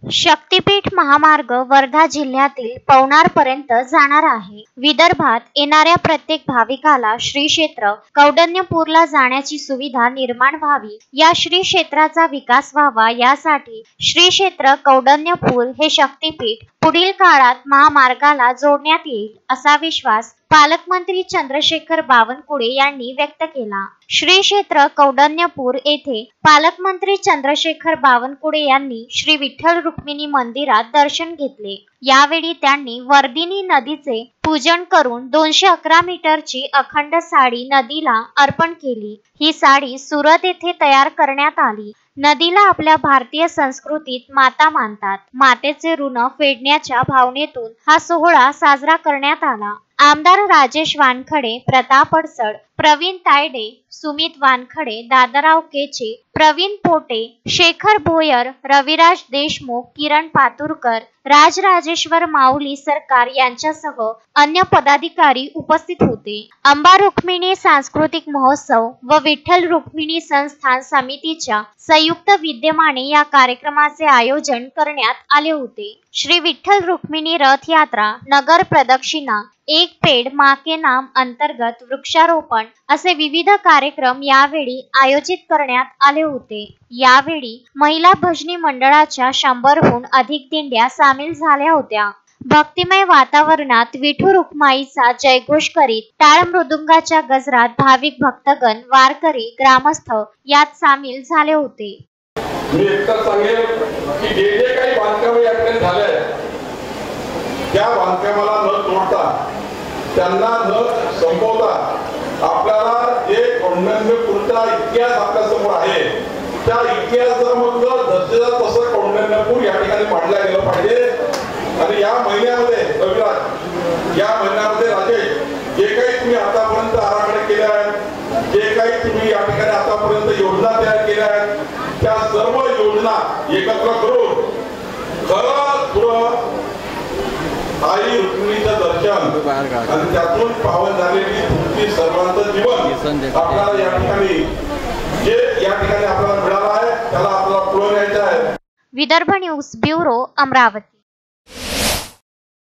शक्तीपीठ महामार्ग वर्धा जिल्ह्यातील पवनार पर्यंत जाणार आहे। विदर्भात येणाऱ्या प्रत्येक भाविकाला श्री क्षेत्र कौंडण्यपूरला जाण्याची सुविधा निर्माण व्हावी, या श्री क्षेत्राचा विकास व्हावा यासाठी श्री क्षेत्र कौंडण्यपूर हे शक्तीपीठ पुढील काळात महामार्गाला जोडण्यात येईल असा विश्वास पालकमंत्री चंद्रशेखर बावनकुळे यांनी व्यक्त केला। श्री क्षेत्र कौंडण्यपूर येथे पालकमंत्री चंद्रशेखर बावनकुळे यांनी श्री विठ्ठल रुक्मिणी मंदिरात दर्शन घेतले। यावेळी त्यांनी वर्धिनी नदीचे पूजन करून 211 मीटरची अखंड साडी नदीला अर्पण केली। ही साडी सुरत येथे तयार करण्यात आली। नदीला आपल्या भारतीय संस्कृतीत माता मानतात। मातेचे ऋण फेडण्याच्या भावनेतून हा सोहळा साजरा करण्यात आला। आमदार राजेश वानखडे, प्रताप अडसड, प्रवीण तायडे, सुमित वानखडे, दादाराव केचे, प्रवीण पोटे, शेखर भोयर, रविराज देशमुख, किरण पातुरकर, राजराजेश्वर माऊली सरकार यांच्यासह अन्य पदाधिकारी उपस्थित होते। अंबा रुक्मिणी सांस्कृतिक महोत्सव व विठ्ठल रुक्मिणी संस्थान समितीच्या संयुक्त विद्यमाने या कार्यक्रमाचे आयोजन करण्यात आले होते। श्री विठ्ठल रुक्मिणी रथ यात्रा, नगर प्रदक्षिणा, एक पेड़ मां के नाम अंतर्गत वृक्षारोपण असे विविध कार्यक्रम यावेळी आयोजित करण्यात आले होते। यावेळी महिला भजनी मंडळाच्या 100हून अधिक दिंड्या सामील झाल्या होत्या। भक्तिमय वातावरणात विठू रुक्माईचा जयघोष करीत टाळ मृदुंगाच्या गजरात भाविक भक्तगण, वारकरी, ग्रामस्थ यात सामील झाले होते। मी एकच सांगेल की जे काही बांधकाम या ठिकाणी झाले त्या बांधकामाला न तोडता, त्यांना न संपवता आपल्याला जे कौंडण्यपूरचा इतिहास आपल्या समोर आहे त्या इतिहासामधलं दर्जेदार तसं कौंडण्यपूर या ठिकाणी मांडलं गेलं पाहिजे। आणि या महिन्यामध्ये रविराज, या महिन्यामध्ये राजेश, जे काही तुम्ही आतापर्यंत आराखडे केले आहेत, जे काही तुम्ही या ठिकाणी आतापर्यंत योजना तयार केल्या आहेत, त्या सर्व योजना एकत्र करून खरं आई रुक्मिणीचं दर्शन आणि त्यातून पावन झालेली तुमची सर्वांचं जीवन आपल्याला या ठिकाणी जे या ठिकाणी आपल्याला मिळालं आहे त्याला आपल्याला पुढे न्यायचं आहे। Vidarbha news bureau, Amravati.